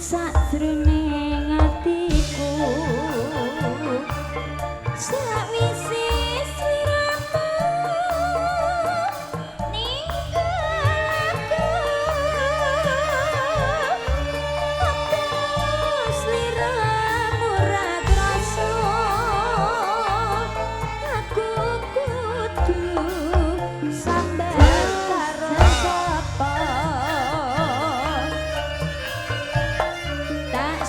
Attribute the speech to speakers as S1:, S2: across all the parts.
S1: sajroning atiku sawise sliramu ninggalku apa sliramu ra krasa aku kudu sambar karo sapa tak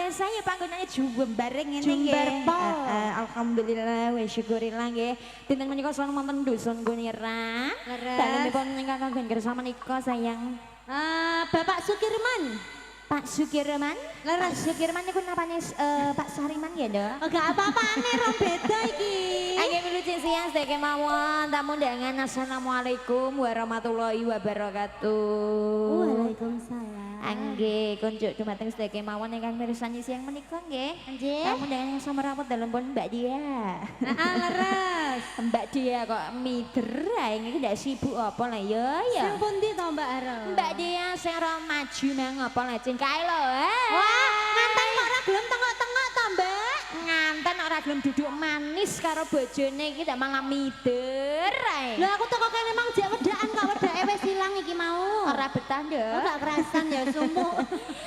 S1: desa ya panggonane Jumbar ngene nggih.
S2: Jumbar Pol.
S1: Alhamdulillah wa syukurillah nggih. Dinten menika sampun wonten dusun Gunira. Dalemipun ingkang kangge kersa menika sayang.
S2: Bapak Sukirman.
S1: Pak Sukirman?
S2: Leres.
S1: Pak Sukirman niku napane Pak Sariman ya, Nduk?
S2: Enggak apa-apane ro beda iki.
S1: Angge milu siang sedaya mawon tamu undangan. Assalamualaikum warahmatullahi wabarakatuh.
S2: Waalaikumsalam.
S1: Angge kunjuk dumateng sedaya mawon ingkang mirsani siang menika nggih.
S2: Nggih.
S1: Tamu undangan yang samerawut dalem pun Mbak Dia.
S2: Leres.
S1: Mbak Dia kok mider ae iki ndak sibuk apa lah ya ya.
S2: Sing pundi to Mbak Aro?
S1: Mbak Dia sing ora maju nang apa lah jeng kae lho.
S2: Wah, nganten kok ora gelem tengok-tengok to, Mbak?
S1: Nganten ora gelem duduk manis karo bojone iki ndak malah mider ae.
S2: Lho aku teko kene mang jek wedakan kok wedake wis ilang iki mau.
S1: Ora betah nduk.
S2: Ora kerasan ya sumuk.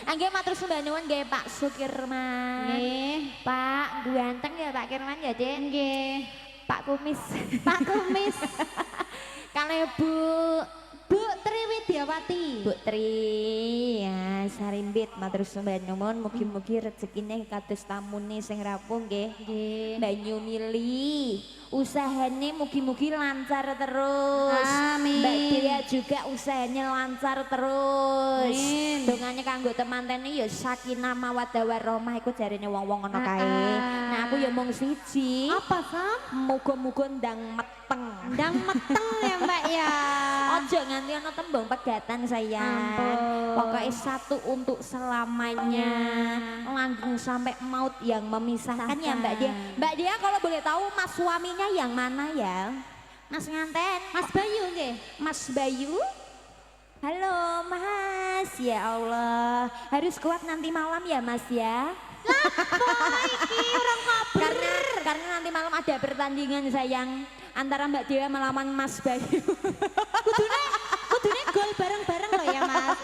S1: Angge matur sembah nuwun nggih Pak Sukirman.
S2: Nggih.
S1: Pak ganteng ya Pak Kirman ya, Dik.
S2: Nggih.
S1: Pak Kumis.
S2: Pak Kumis.
S1: Kalih Bu
S2: Tri Widyawati.
S1: Bu Tri ya sarimbit matur sembah nuwun mugi-mugi rezekine kados tamune sing rampung nggih.
S2: Nggih.
S1: Banyu Mili usahane mugi-mugi lancar terus.
S2: Amin.
S1: Mbak Dia juga usahanya lancar terus.
S2: Amin.
S1: Dongane kanggo temantene ya sakinah mawaddah warahmah iku jarine wong-wong ngono kae. Nah aku ya mung siji.
S2: Apa, Sam?
S1: Muga-muga ndang meteng.
S2: Ndang meteng ya, Mbak ya.
S1: Ojo nganti ana tembung pegatan sayang.
S2: Ampun.
S1: Pokoknya satu untuk selamanya. Langgeng sampai maut yang memisahkan ya Mbak Dia. Mbak Dia kalau boleh tahu mas suaminya yang mana ya? Mas nganten.
S2: Mas Bayu nggih.
S1: Mas Bayu. Halo Mas, ya Allah. Harus kuat nanti malam ya Mas ya. Karena nanti malam ada pertandingan sayang antara Mbak Dia melawan Mas Bayu.
S2: Kudune gol bareng-bareng loh ya, Mas.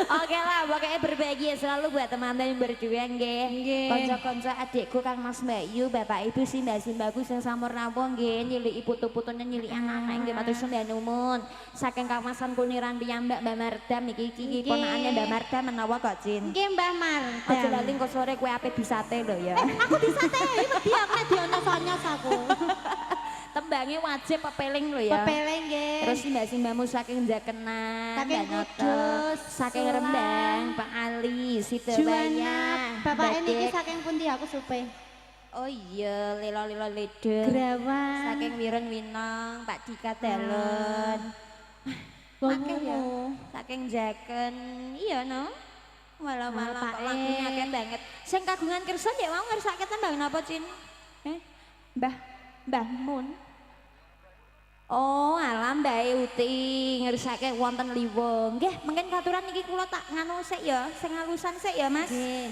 S1: Oke lah, pokoknya berbahagia selalu buat teman-teman yang berjuang nggih.
S2: Nggih.
S1: Konco-konco adikku Kang Mas Bayu, Bapak Ibu simbah-simbahku sing sampun rampung nggih, nyiliki putu-putune nyiliki anak-anak nggih matur sembah nuwun. Saking Kamasan Kuniran piyambak Mbak Mardam iki ponakane Mbak Mardam menawa kok Cin.
S2: Nggih, Mbah Mar.
S1: Aja lali engko sore kowe ape disate lho ya.
S2: Aku disatei wedi aku nek dionos-onos aku.
S1: Tembangnya wajib pepeling lho ya.
S2: Pepeling nggih.
S1: Terus simbah-simbahmu saking Jakenan,
S2: Saking
S1: Mbak Noto,
S2: Kudus,
S1: saking
S2: Selang,
S1: Rembang, Pak Ali, Sidobaya,
S2: Juwana, Bapak
S1: Mbak
S2: ini
S1: Dek.
S2: saking pundi aku supe.
S1: Oh iya, lilo-lilo ledeng.
S2: Grawan.
S1: Saking Wirun Winong, Pak Dika Dalon. Akeh ya. Saking Jaken, iya no. Malah-malah
S2: Pak
S1: kok lagunya akeh banget. Sing kagungan kersa ya mau ngersake tembang napa, Cin? Mbah Mun. Oh, alam Mbak Uti ngersake wonten liwung. Nggih, mungkin katuran iki kula tak nganu sik ya, sing halusan sik ya, Mas.
S2: Nggih.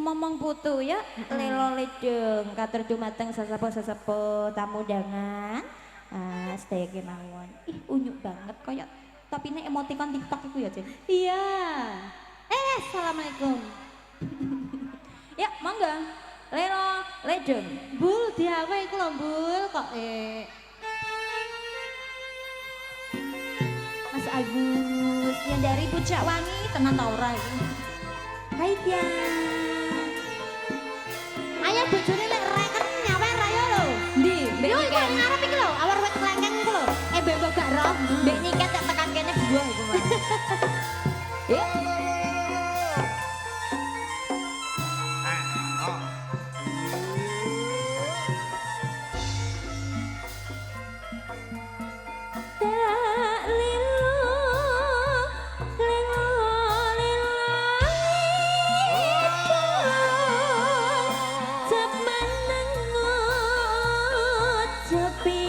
S1: Momong putu ya, lelo ledeng, katur dumateng sesepuh-sesepuh tamu undangan. Sedaya kemawon. Ih, unyuk banget koyo topine emoticon TikTok iku ya, Cin.
S2: Iya. Assalamualaikum.
S1: Ya, monggo. Lelo ledeng.
S2: Bul diawe iku lho, Bul kok
S1: Mas Agus yang dari Puncak Wangi tenan ta ora iki. Hai Tian.
S2: Ayo bojone lek reken nyawer ayo lho.
S1: Ndi, mbek
S2: Yo iku
S1: niken.
S2: ngarep iki lho, awar wet kelengkeng iku lho. Mbok gak roh.
S1: Mbek niken tak tekan kene buah iku mah. Eh, tak lilo, lilo, Cemeneng ngocepi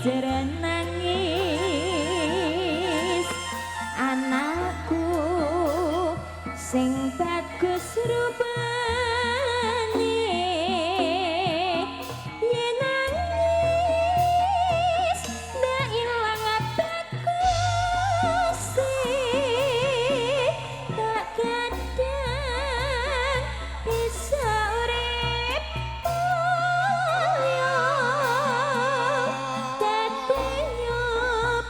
S1: jaran nangis anakku sing bagus rupane yen nangis ndak ilang baguse tak kadang bisa urip mulya dadi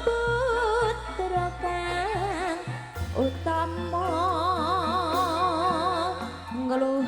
S1: putra kang utama ngelu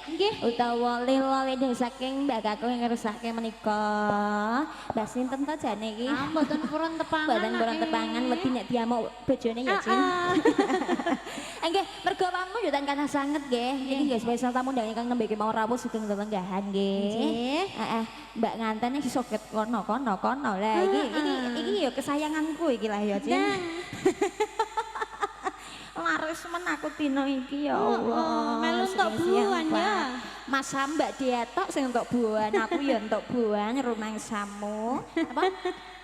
S2: Nggih.
S1: Utawa lilo saking Mbak Kakung yang ngerusake menika. Mbak sinten to jane iki?
S2: Ah, mboten purun tepangan.
S1: Mboten purun tepangan wedi nek diamuk bojone ya, Cin. Nggih, mergo awakmu yo tan sanget nggih. Iki nggih spesial tamu ndang ingkang nembe mau rawuh sugeng tetenggahan nggih.
S2: Nggih.
S1: Heeh, Mbak nganten iki soget kono. Lah iki yo kesayanganku iki lah ya, Cin. Laris men aku dino iki ya Allah.
S2: Melu entuk buan ya.
S1: Masa Mbak dia tok sing entuk buan, aku ya entuk buan rumangsamu. Apa?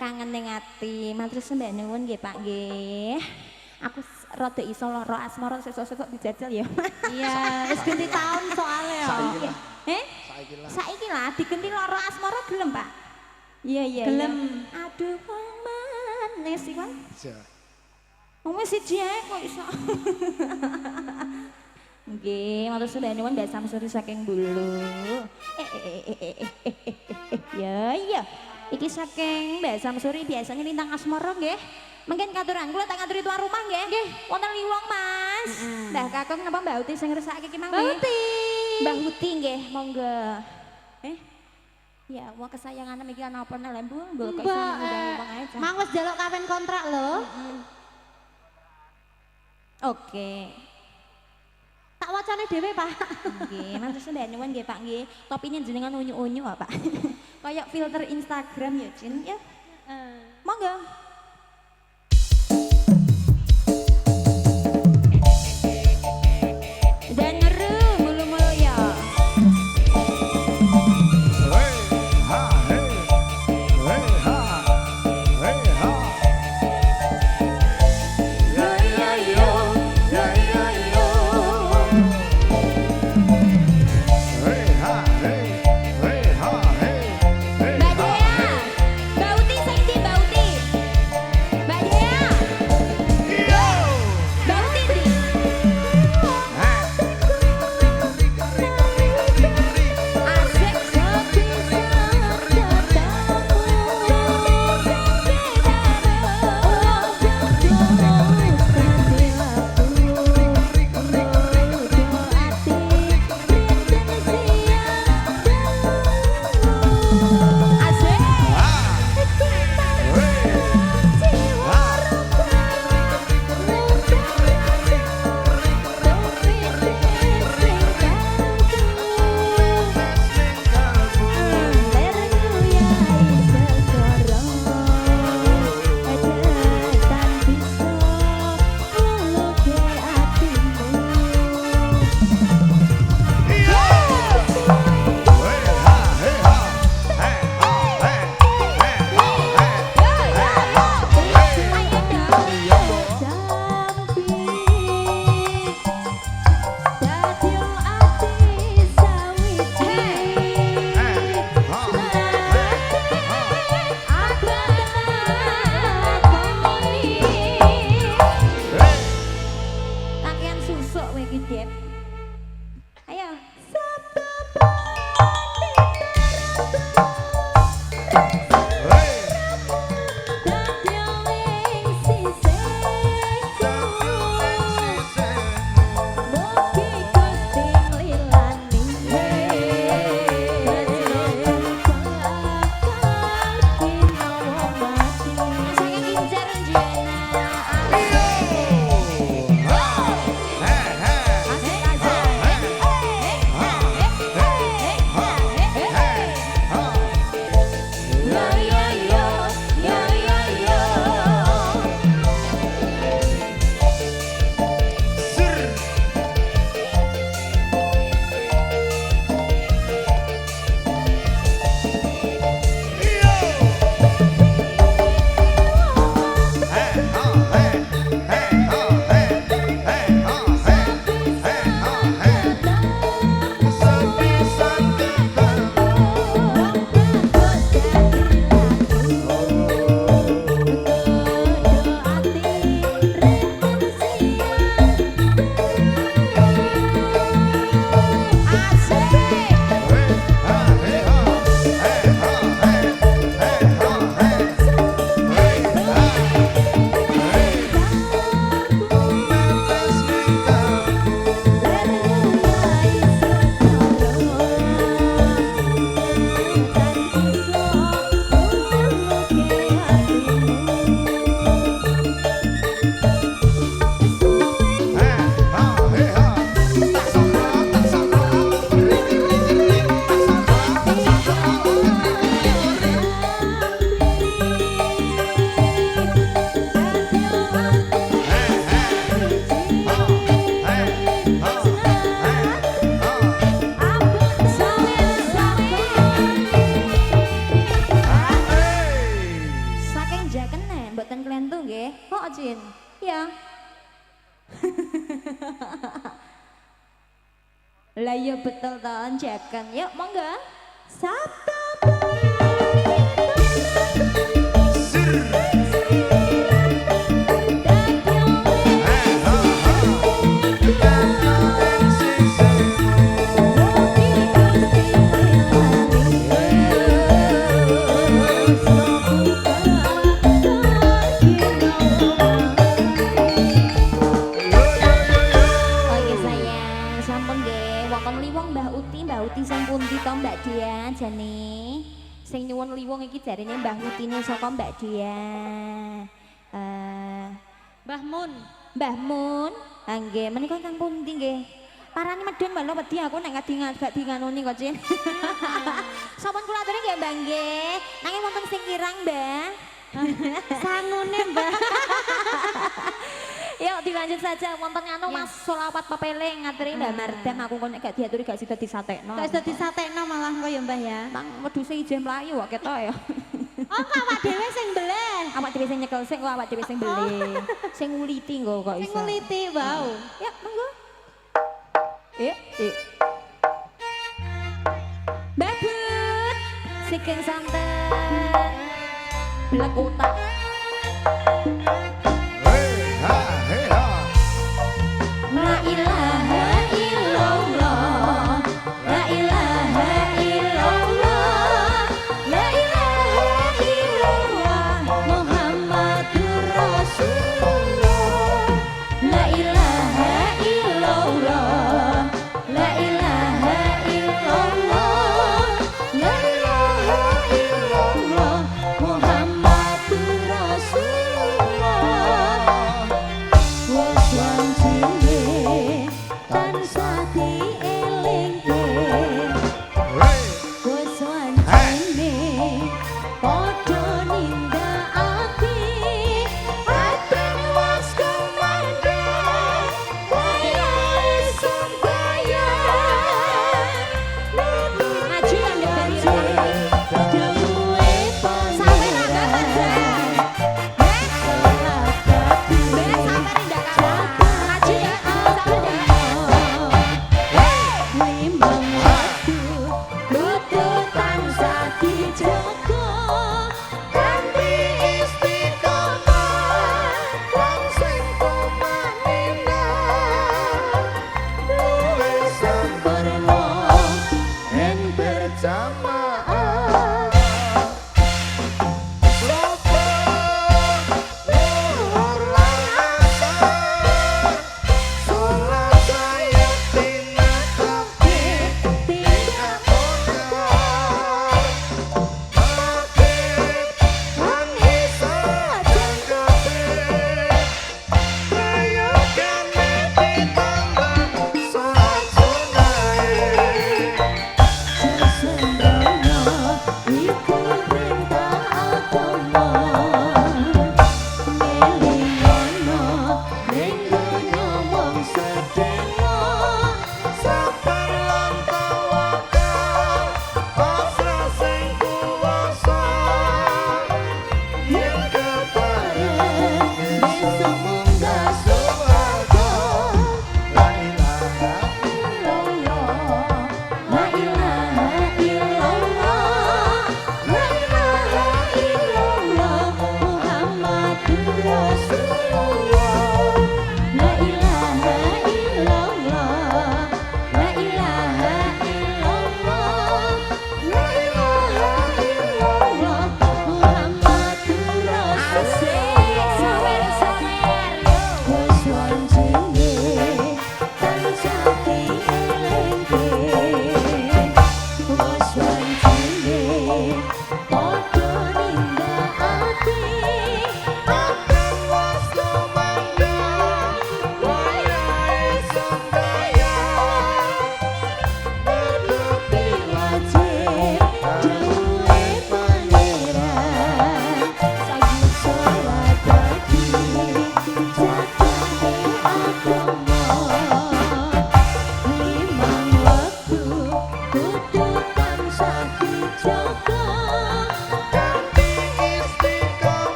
S1: Kangen ning ati. Matur sembah nuwun nggih Pak nggih. Aku rada iso lara asmara sesuk-sesuk dijajal ya.
S2: Iya, wis ganti tahun soalnya ya.
S3: Saiki lah.
S1: Saiki lah. Saiki lah digenti lara asmara gelem, Pak? Iya.
S2: Gelem.
S1: Aduh wong manis iki kan.
S3: Ya.
S1: Wong wis siji ae kok iso. Nggih, matur sembah nuwun Mbak Samsuri saking Bulu. Ya. Iki saking Mbak Samsuri biasanya lintang asmara nggih. Mungkin katuran kula tak ngaturi tuan rumah nggih. Nggih, wonten liwong Mas. Mbah Kakung napa Mbak Uti sing ngresake iki mang nggih? Mbah Uti nggih, monggo. Ya, wong kesayangan iki ana apa nang Lembu, kok iso ngundang wong ae.
S2: Mang wis njaluk kawin kontrak lho.
S1: Oke.
S2: Tak wacane dhewe, Pak.
S1: Nggih, matur sembah nuwun nggih Pak nggih. Topine jenengan unyu-unyu apa, Pak? Kayak filter Instagram ya, Cin ya. Monggo. Dan ngeru mulu-mulu ya.
S3: Hey, ha, hey. Hey, ha. Hey, ha. Ya, ya, yo. Ya, ya, yo. Hey, ha, hey. Hey, ha, hey. Hey,
S1: Mbak
S3: ha,
S1: Dea,
S3: hey.
S1: Mbak Uti sing ndi Mbak Uti? Ya. Lah ya betul toh jaken. Yuk monggo.
S2: Sabtu
S1: Oke sayang, sampun nggih. Wonten liwong Mbah Uti sing pundi to Mbak Dian jane? Sing nyuwun liwong iki jarine Mbah Utine saka Mbak Dian.
S2: Mbah Mun.
S1: Mbah Mun, ha nggih menika kang pundi nggih? Parane medun malah wedi aku nek gak dinganoni kok, Cin. Sampun kula aturi nggih, Mbah nggih. Nanging wonten sing kirang, Mbah.
S2: Sangune Mbah.
S1: Yuk dilanjut saja wonten anu Mas Solawat Pepeling ngaturi Mbah Mardam aku kok nek gak diaturi gak sida disatekno.
S2: Gak iso disatekno malah kok ya Mbah ya.
S1: Nang wedhuse ijen mlayu kok ketok ya.
S2: Oh kok awak dhewe sing beleh.
S1: Awak dhewe sing nyekel sik kok awak dhewe sing beli. Sing nguliti nggo kok
S2: Sing
S1: iso.
S2: nguliti wau.
S1: Ya, monggo. Eh. Babut. Sikeng santen. Blek utak. La ilaha illallah. La ilaha illallah. La ilaha illallah. Muhammadur Rasulullah. La ilaha illallah. La ilaha illallah. La ilaha illallah. Muhammadur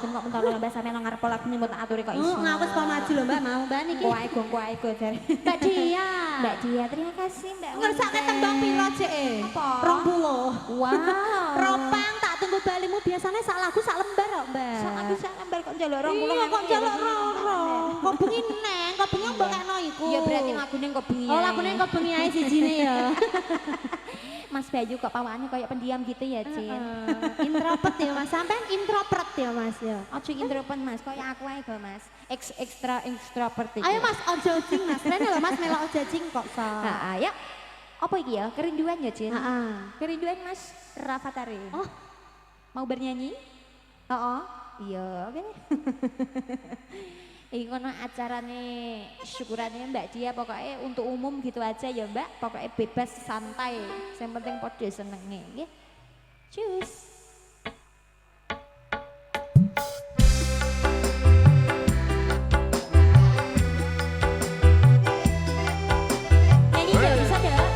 S1: boten kok mentolo Mbak sampeyan nang ngarep lagu nyebut aturi kok iso.
S2: Ngawes kok maju lho Mbak, mau Mbak niki.
S1: Kuai go jare.
S2: Mbak Dia.
S1: Mbak Dia, terima kasih Mbak.
S2: Ngersake tembang piro cek e?
S1: Apa?
S2: 20.
S1: Wow.
S2: Ropang tak tunggu balimu biasanya sak lagu sak lembar kok Mbak.
S1: Sak bisa lembar kok njaluk 20.
S2: Iya kok njaluk roro. Kok bengi neng, kok bengi mbok kekno iku.
S1: Ya berarti lagune kok bengi.
S2: Oh lagune kok bengi ae sijine ya.
S1: Mas Bayu kok pawaannya kayak pendiam gitu ya, Cin.
S2: Introvert ya Mas, sampean introvert ya Mas ya.
S1: Ojo introvert Mas, kayak aku ae go Mas. Extrovert iki.
S2: Ayo Mas ojo jing Mas, rene lho Mas melok ojo jing kok so.
S1: Heeh, ya. Apa iki ya? Kerinduan ya, Cin?
S2: Heeh.
S1: Kerinduan Mas Rafatari.
S2: Oh,
S1: Mau bernyanyi? Oh, iya, oke. Iki kono acarane syukurannya Mbak Dia pokoknya untuk umum gitu aja ya Mbak. Pokoknya bebas santai. Yang penting podo senenge nggih. Cus. Nyanyi dong, bisa dong.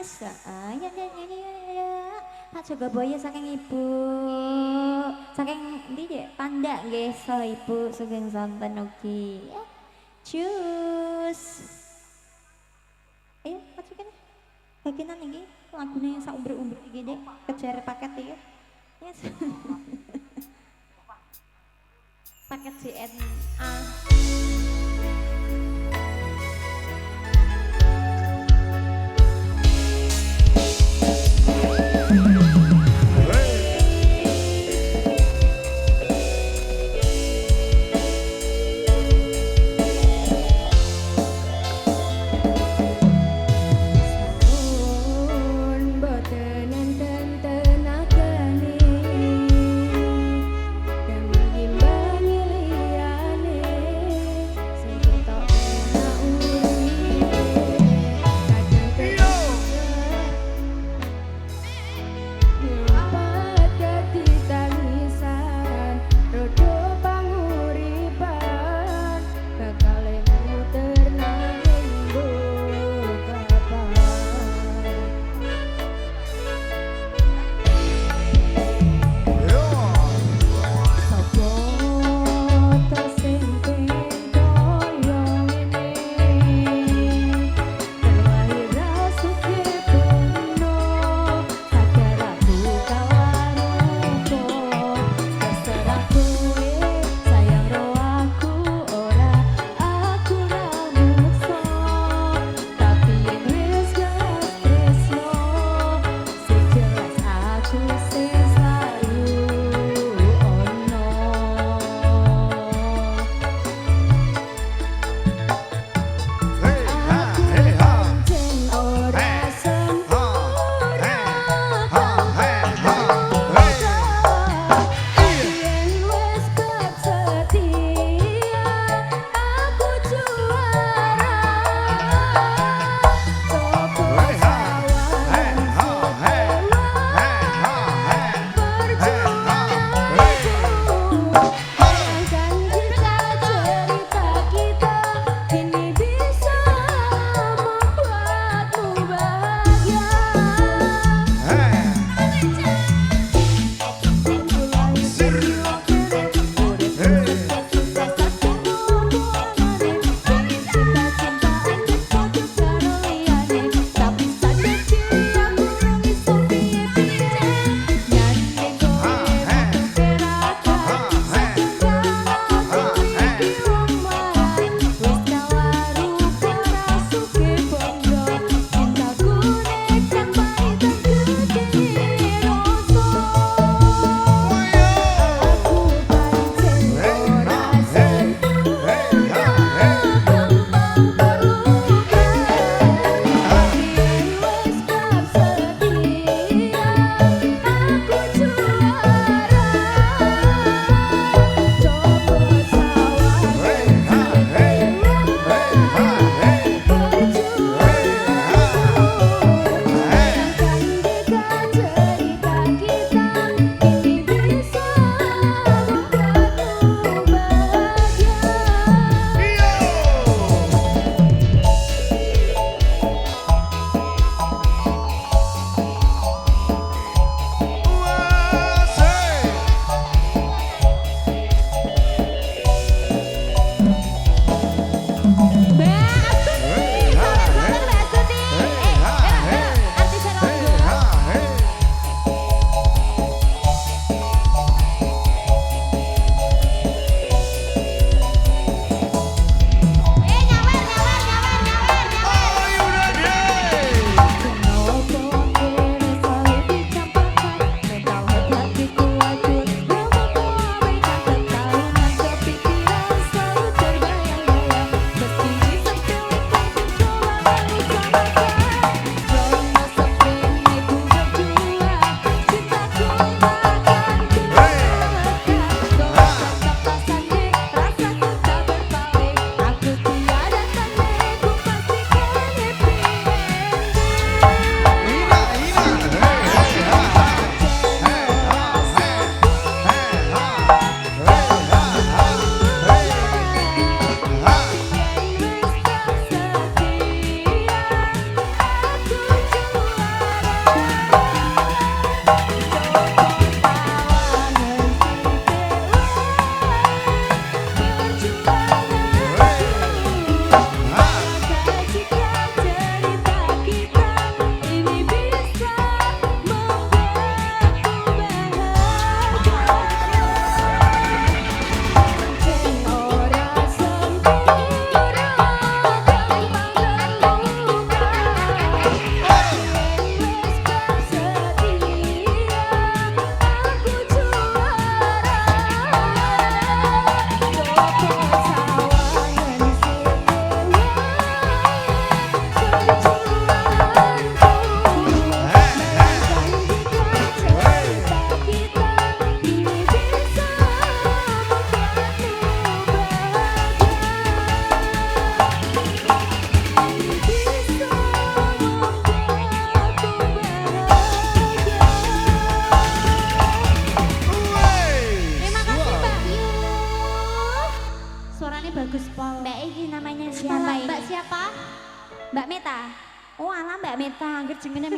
S1: Ya Pak Jogoboyo saking ibu saking ndi Dek Panda nggih so ibu sugeng sonten ugi ya. Cus ayo masukin bagian iki lagune sak umbre-umbre iki Dek kejar paket iki yes. Paket JNA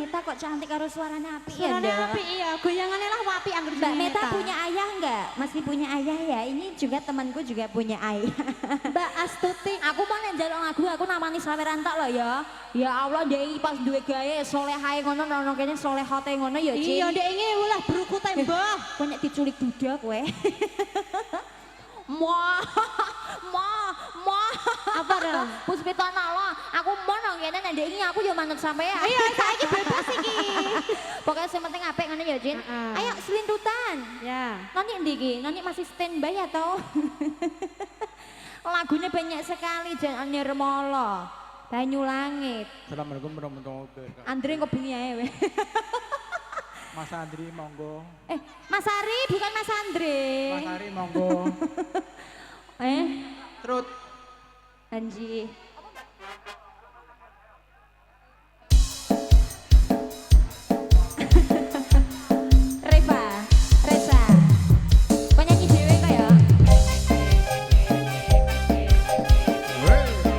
S1: Meta kok cantik karo suaranya apik ya,
S2: Suaranya
S1: Ndok?
S2: apik iya, goyangannya lah apik anggur
S1: Mbak
S2: jenenge
S1: Meta punya ayah enggak? Masih punya ayah ya? Ini juga temanku juga punya ayah.
S2: Mbak Astuti.
S1: Aku mau njaluk lagu, aku namani saweran tok lho ya. Ya Allah, ndek iki pas duwe gawe solehae ngono nono kene solehote ngono ya, Cin.
S2: Iya, ndek ini ulah beruku tembah.
S1: Kowe nek diculik duda kowe. Moh, moh.
S2: Apa dong?
S1: Puspita nala, aku mau nang kene nek ndek iki aku ya manut sampean.
S2: Iya, saiki bebas iki.
S1: Pokoknya sing penting apik ngono ya, Cin.
S2: Heeh.
S1: Ayo selintutan.
S2: Ya.
S1: Nanti ndi iki? Nanti masih standby atau? Lagunya banyak sekali Jan Nirmala, Banyu Langit.
S4: Assalamualaikum warahmatullahi wabarakatuh.
S1: Andre kok bengi ae we.
S4: Mas Andri monggo.
S1: Mas Ari bukan Mas Andre.
S4: Mas Ari monggo. Trut.
S1: Anji. Reva, Reza. Penyanyi dhewe kok ya.
S2: Ayo goyang nih.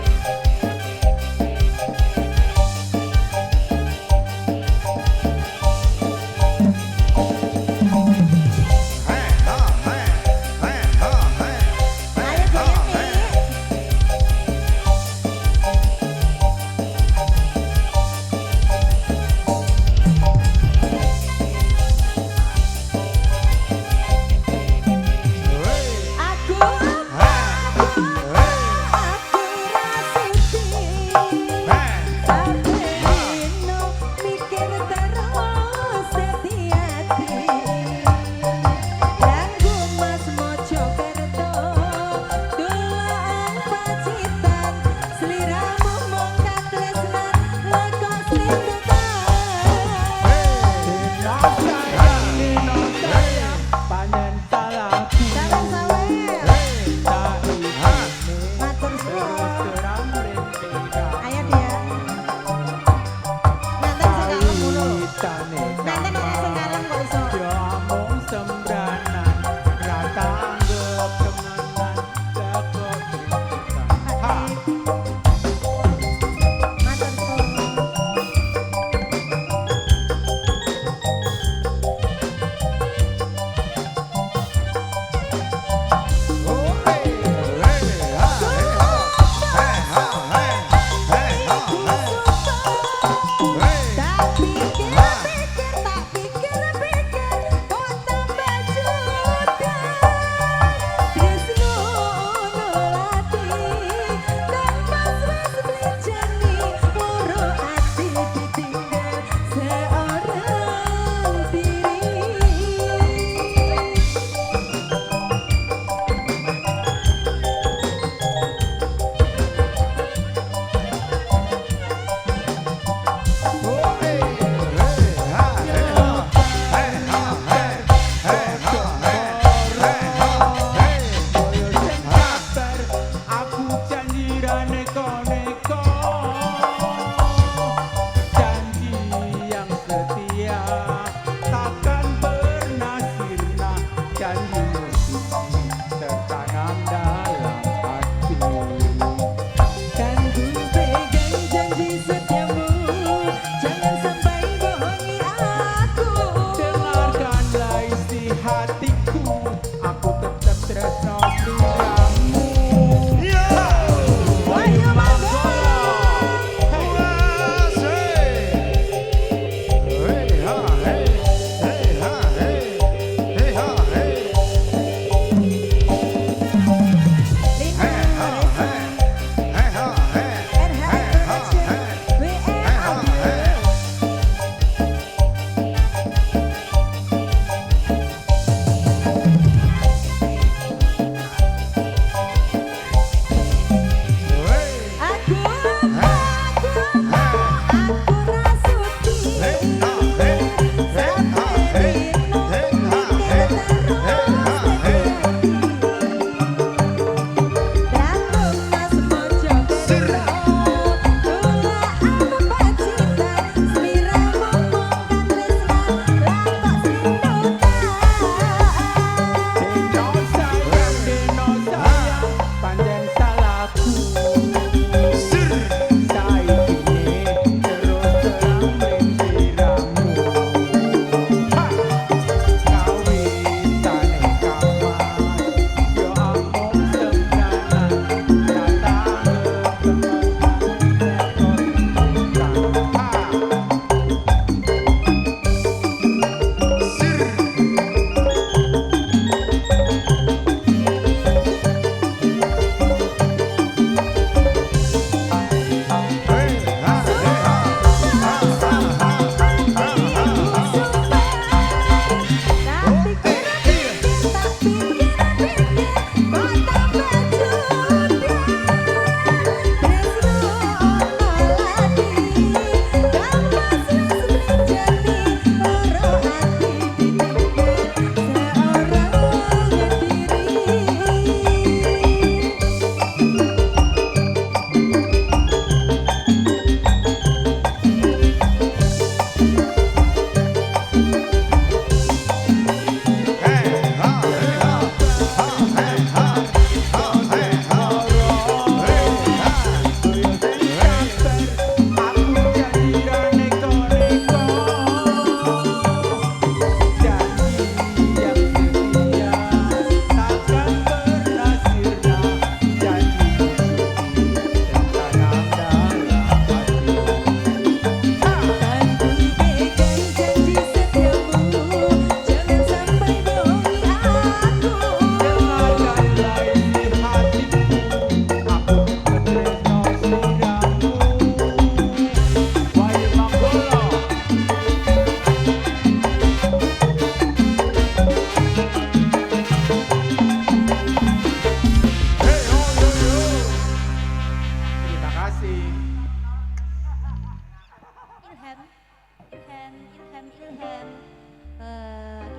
S1: Ilham.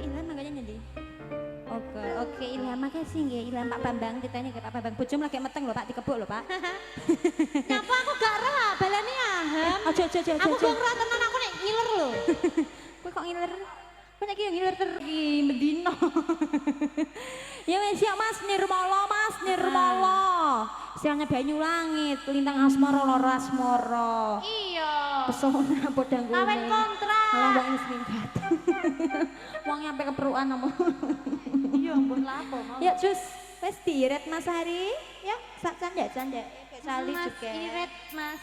S1: Ilham makanya nanti. Oke, Ilham makasih nggih. Ilham Pak Bambang ditanya ke Pak Bambang. Bojom lagi meteng lho Pak, dikebuk lho Pak.
S2: Nyapa aku gak roh, balane aham.
S1: Aja.
S2: Aku gak roh tenan aku nek ngiler lho.
S1: Kowe kok ngiler? Kowe nek iki ngiler terus mendino. Ya wis ya Mas Nirmala. Siangnya Banyu Langit, lintang asmara loro asmara.
S2: Iya.
S1: Pesona padha ngene.
S2: Kawin kontrak.
S1: Malah wong wis minggat. Wong nyampe keperuan apa.
S2: Iya, mbon lapo mau.
S1: Ya Jus, wis diiret Mas Hari. Ya, sak canda. Sali
S2: Mas
S1: juga.
S2: Iret, Mas.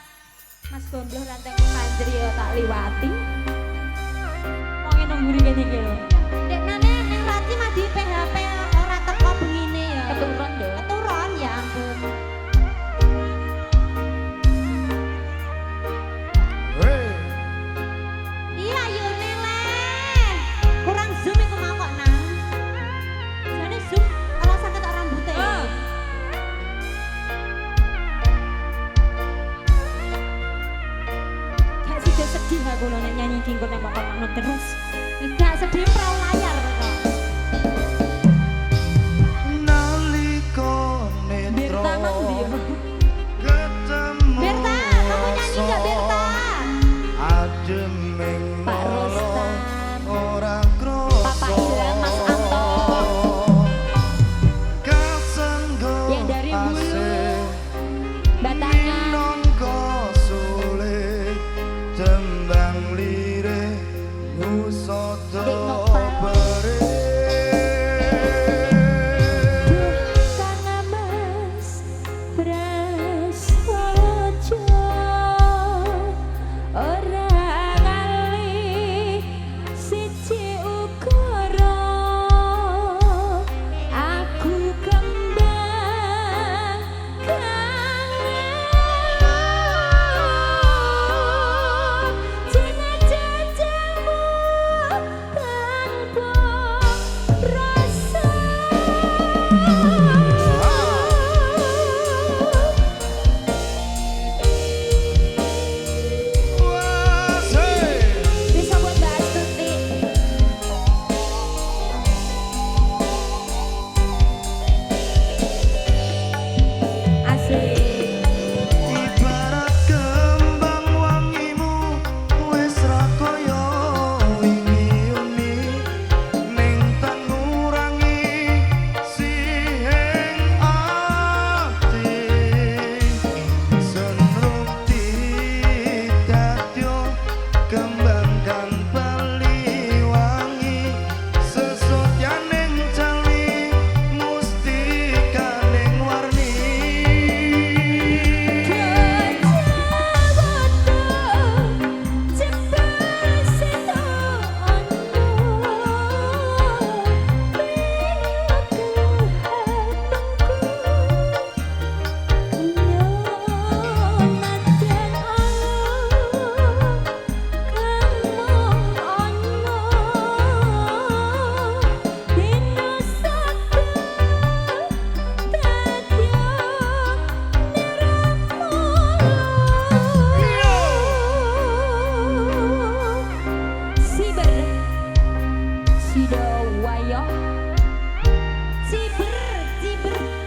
S1: Mas Gombloh ranteng panjri ya tak liwati. Wong nunggu kene iki lho.
S2: Dek nane ning Rati mah di PHP ora teko bengine ya.
S1: Keturun lho.
S2: Keturun ya ampun.
S3: Hey.
S2: Iya yo nele. Kurang zoom iku mau kok nang. Jane zoom ora sakit ora rambute.
S1: Gak sida sedih aku lho nek nyanyi iki kok nembak ngono terus.
S2: Gak sedih prau layar kok.
S3: Naliko netro
S1: Berta mang dia.
S3: ketemu
S2: Berta, kamu nyanyi gak Berta?
S3: ademing
S1: Pak Rustam.
S3: ora
S1: Papa Ilham, Mas Anto.
S3: kasenggo
S1: Yang dari Hulu.
S3: asih
S1: Batanya
S3: nongko sulit tembang lire musoto
S1: Dek Nopal.
S3: bere
S1: Karena Mas Prasojo orang kali siji ukara aku kembang kangen jangan jajamu tanpa rasa. Bisa buat Mbak Astuti. Asik.
S3: Ibarat kembang wangimu wis ra kaya wingi-uni ning tak ngurangi sihing ati senrukti dadyo kembang kang bali wangi sesotyaning cali mustikaning warni
S1: Siber Sidowayo Sidowayo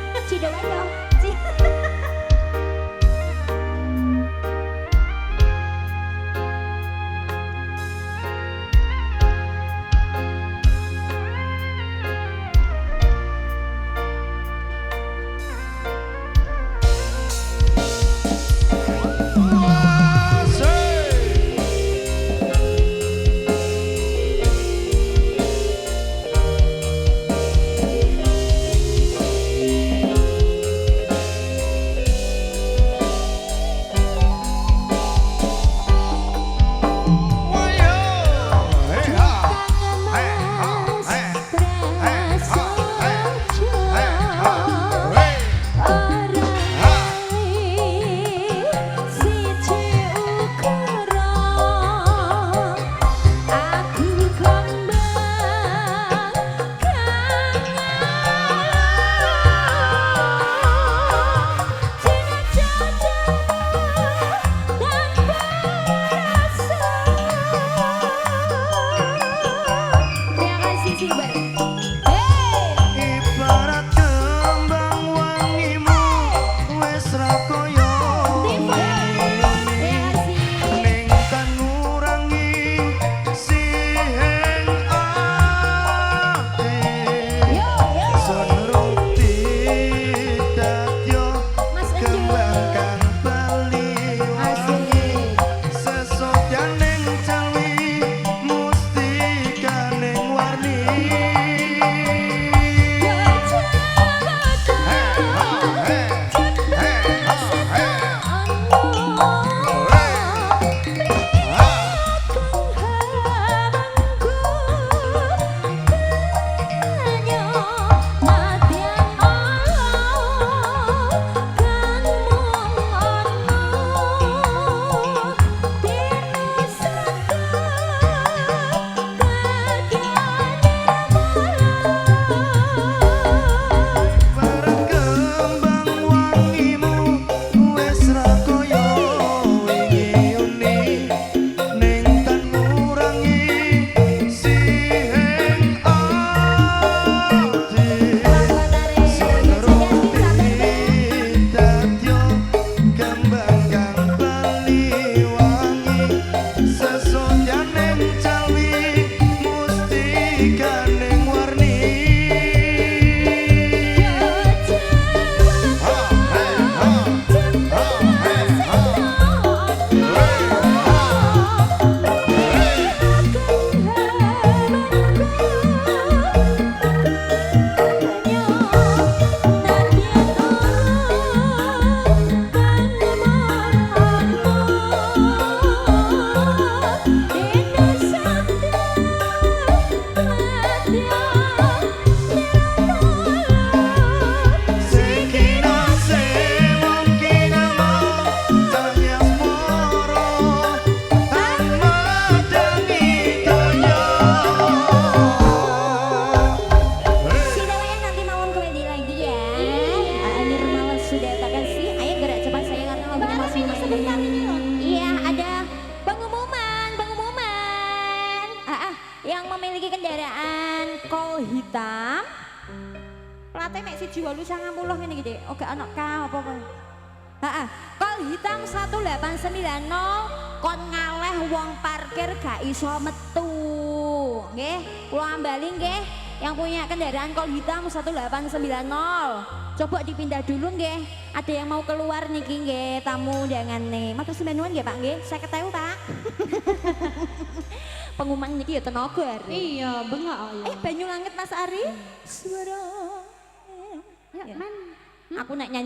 S1: memiliki kendaraan kol hitam platnya mek 1890 ngene iki, Dik. Oke ana K apa-apa. Heeh, kol hitam 1890 kon ngaleh wong parkir gak iso metu. Nggih, kula ambali nggih yang punya kendaraan kol hitam 1890. Coba dipindah dulu nggih. Ada yang mau keluar niki nggih tamu undangane. Matur sembah nuwun nggih Pak nggih. 50.000 Pak. Pengumuman niki ya tenaga arek.
S2: Iya, bengok ya.
S1: Banyu langit Mas Ari. Suara.
S2: Yuk, men.
S1: Aku nek nyanyi